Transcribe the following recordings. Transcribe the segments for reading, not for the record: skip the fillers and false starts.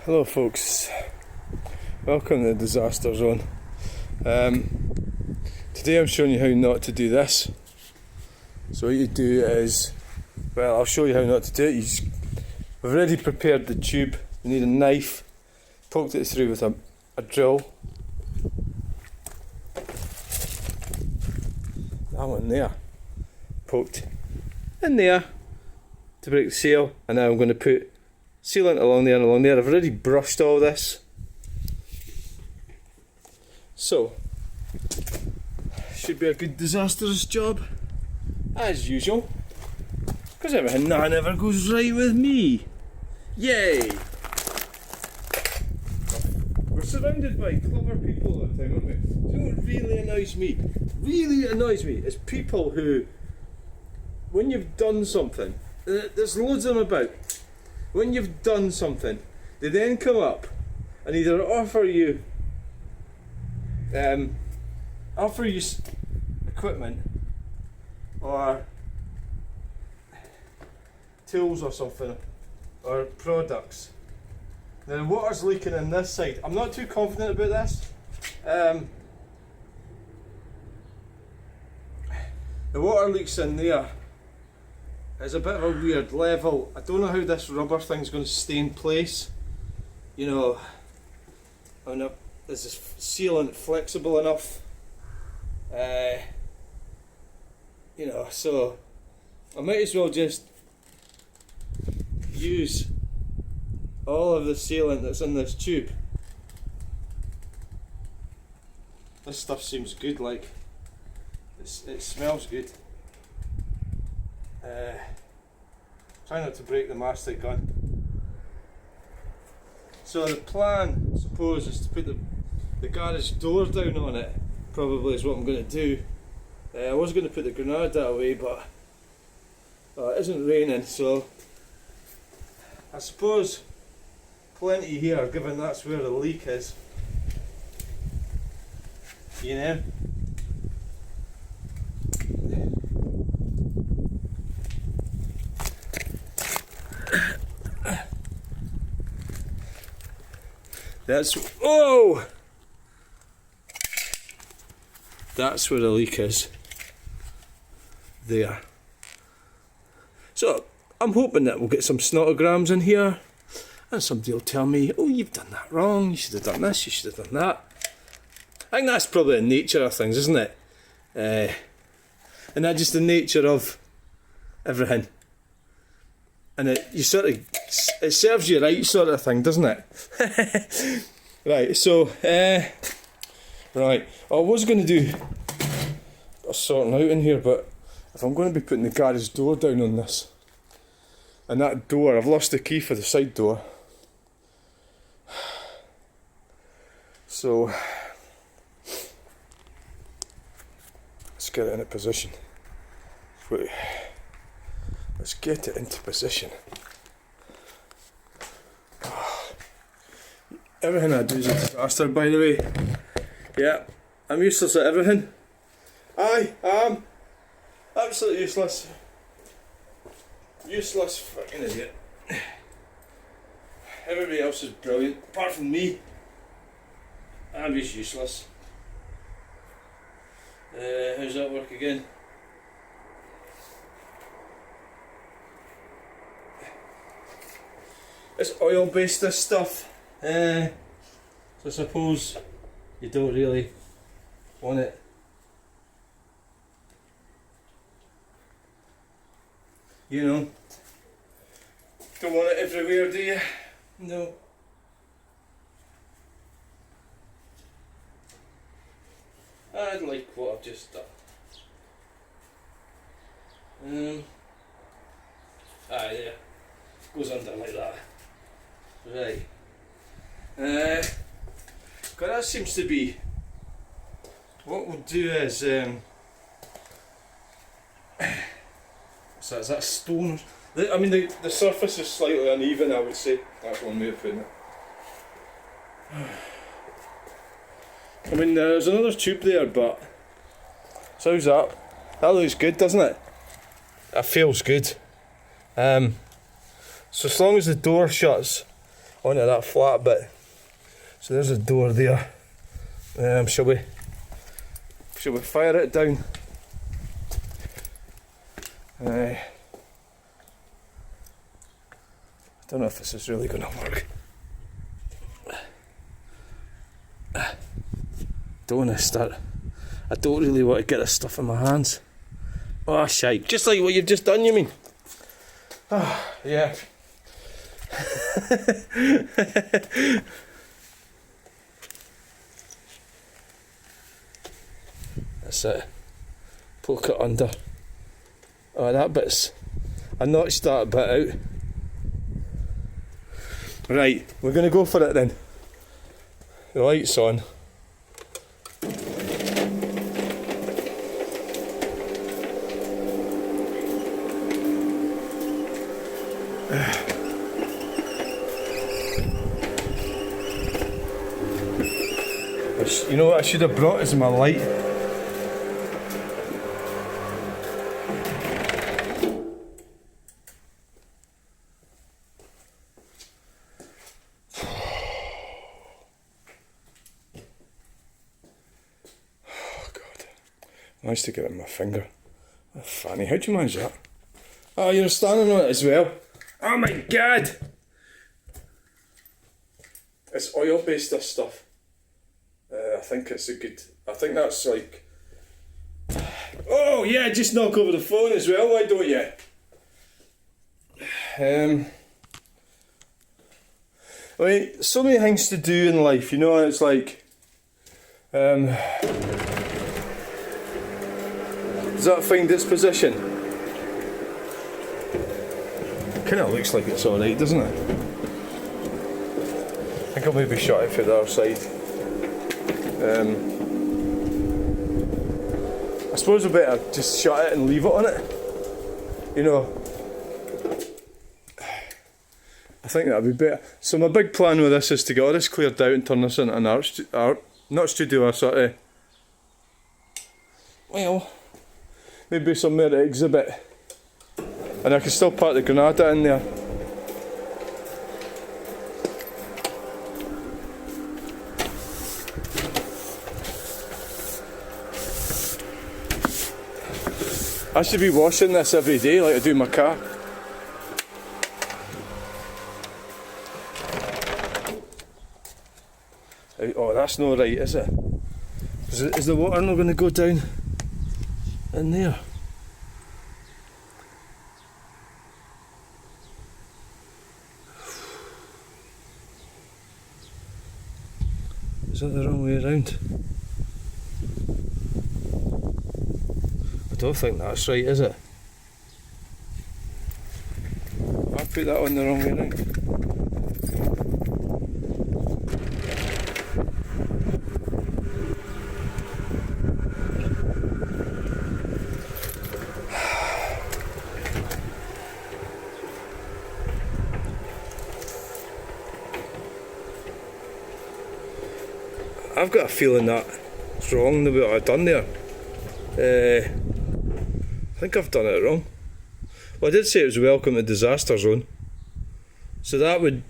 Hello folks, welcome to the disaster zone. Today I'm showing you how not to do this. So what you do is, well, I'll show you how not to do it. We've already prepared the tube. You need a knife, poked it through with a drill. That one there, poked in there to break the seal, and now I'm going to put sealant along there and along there. I've already brushed all this. So, should be a good disastrous job, as usual. Because everything never goes right with me. Yay! We're surrounded by clever people all the time, aren't we? Do you know what really annoys me? Really annoys me is people who, when you've done something, there's loads of them about. When you've done something, they then come up and either offer you equipment or tools or something, or products. Now the water's leaking in this side. I'm not too confident about this. The water leaks in there. It's a bit of a weird level. I don't know how this rubber thing's going to stay in place. You know, is this sealant flexible enough? You know, so I might as well just use all of the sealant that's in this tube. This stuff seems good, like it smells good. Try not to break the mastic gun. So the plan, I suppose, is to put the garage door down on it. Probably is what I'm going to do. I was going to put the Granada away, but it isn't raining, so I suppose plenty here, given that's where the leak is. You know. That's where the leak is. There. So I'm hoping that we'll get some snotograms in here, and somebody will tell me, "Oh, you've done that wrong. You should have done this. You should have done that." I think that's probably the nature of things, isn't it? And that's just the nature of everything. And it serves you right, sort of thing, doesn't it? Right, so right, I was going to do a sorting out in here, but if I'm going to be putting the garage door down on this, and that door, I've lost the key for the side door, so let's get it in a position. Wait. Let's get it into position. Everything I do is a disaster, by the way. Yeah, I'm useless at everything. I am absolutely useless. Useless fucking idiot. Everybody else is brilliant, apart from me. I'm just useless. How's that work again? It's oil based, this stuff, so I suppose you don't really want it. You know, don't want it everywhere, do you? No. I'd like what I've just done. There, goes under like that. Right. God, that seems to be. What we'll do is, so is that stone? I mean, the surface is slightly uneven, I would say. That's one way of putting it. I mean, there's another tube there, but so how's that? That looks good, doesn't it? That feels good. So as long as the door shuts, onto that flat bit. So there's a door there. Shall we fire it down? I don't know if this is really going to work. Don't want to start. I don't really want to get this stuff in my hands. Oh shite, just like what you've just done, you mean? Oh, yeah. That's it. Poke it under. Oh, that bit's... I notched that bit out. Right, we're going to go for it then. The light's on. You know what I should have brought is my light. Managed to get it in my finger. Oh, Fanny, how'd you manage that? Oh, you're standing on it as well. Oh my god! It's oil based, this stuff. I think it's a good... I think that's like... Oh yeah, just knock over the phone as well, why don't you? I mean, so many things to do in life, you know, it's like... does that find its position? Kinda looks like it's alright, doesn't it? I think I'll maybe shot it from the other side. I suppose I better just shut it and leave it on it. You know, I think that'd be better. So my big plan with this is to get all this cleared out and turn this into an not studio, a sort of, well, maybe somewhere to exhibit. And I can still park the Granada in there. I should be washing this every day like I do my car. Oh, that's not right, is it? Is the water not going to go down in there? Is that the wrong way around? I don't think that's right, is it? I put that on the wrong way around. I've got a feeling that it's wrong the way I've done there. I think I've done it wrong. Well, I did say it was welcome to disaster zone. So that would...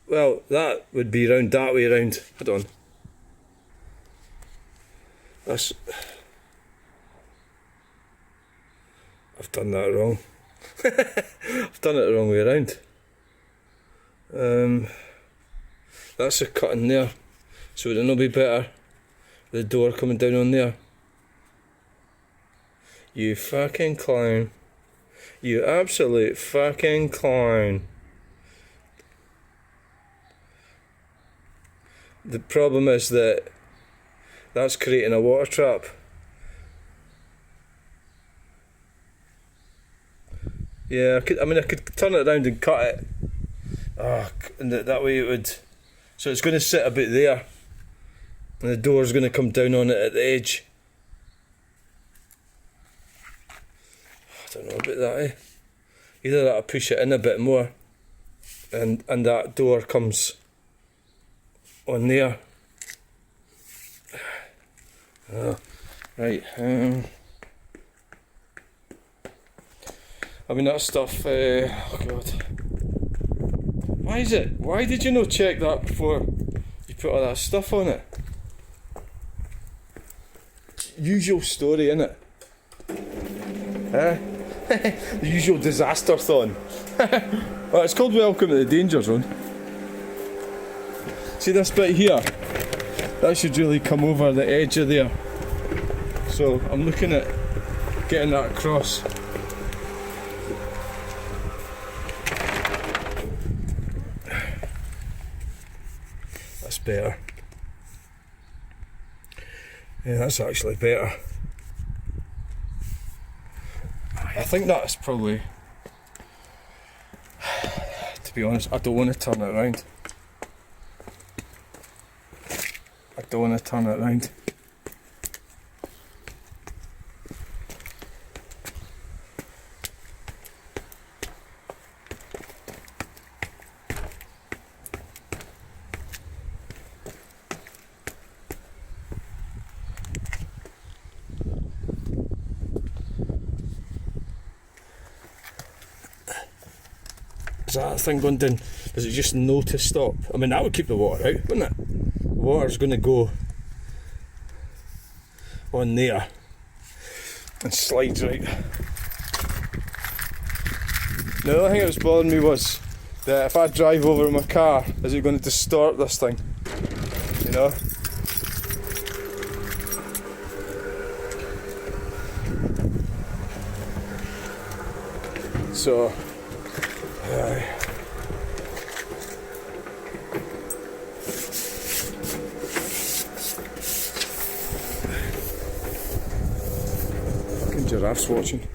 Well, that would be round that way round. Hold on. That's... I've done that wrong. I've done it the wrong way around. That's a cut in there. So would it not be better? The door coming down on there. You fucking clown. You absolute fucking clown. The problem is that that's creating a water trap. Yeah, I could turn it around and cut it. And that way it would... So it's going to sit a bit there. And the door's going to come down on it at the edge. I don't know about that, eh? Either that or push it in a bit more. And that door comes on there. Right. I mean, that stuff, oh god. Why is it? Why did you not check that before you put all that stuff on it? Usual story, innit? The usual disaster thon. Well, it's called Welcome to the Danger Zone. See this bit here? That should really come over the edge of there. So I'm looking at getting that across. That's better. Yeah, that's actually better. I think that's probably, to be honest, I don't want to turn it around. I don't want to turn it around. Is that thing going down? Does it just know to stop? I mean, that would keep the water out, wouldn't it? The water's going to go on there and slides right. The other thing that was bothering me was that if I drive over in my car, is it going to distort this thing? You know? So, fucking giraffes watching.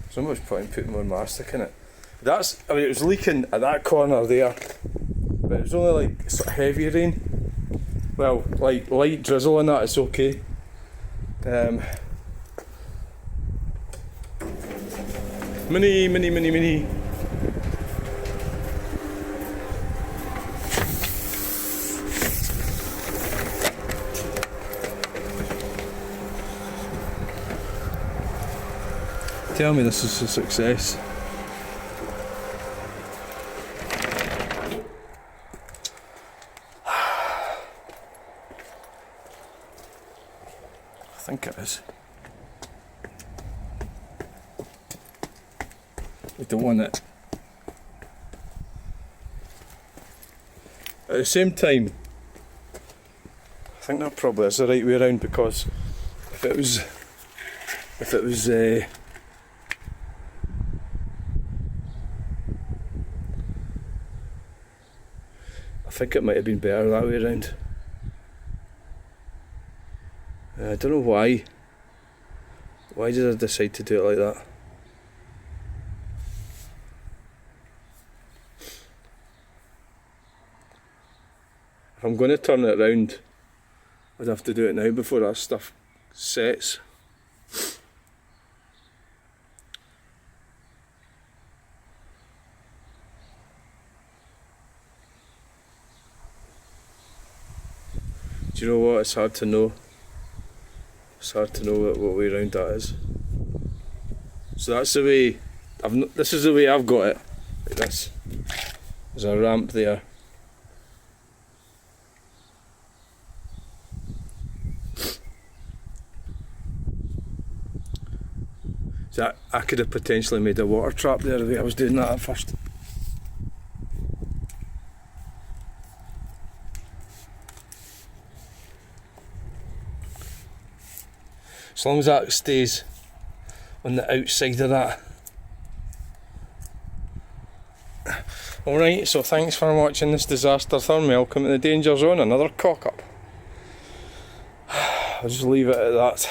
So much point in putting more mastic in it. That's, I mean, it was leaking at that corner there, but it was only like sort of heavy rain. Well, like light drizzle on that, it's okay. Mini. Tell me this is a success. I think it is. We don't want it. At the same time, I think that probably is the right way around, because if it was I think it might have been better that way around. I don't know why. Why did I decide to do it like that? If I'm going to turn it around, I'd have to do it now before that stuff sets. Do you know what? It's hard to know. It's hard to know what way round that is. So that's the way. This is the way I've got it. Like this. There's a ramp there. So I could have potentially made a water trap there the way I was doing that at first. As long as that stays on the outside of that. Alright, so thanks for watching this disaster thon. Welcome to the Danger Zone, another cock up. I'll just leave it at that.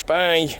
Bye.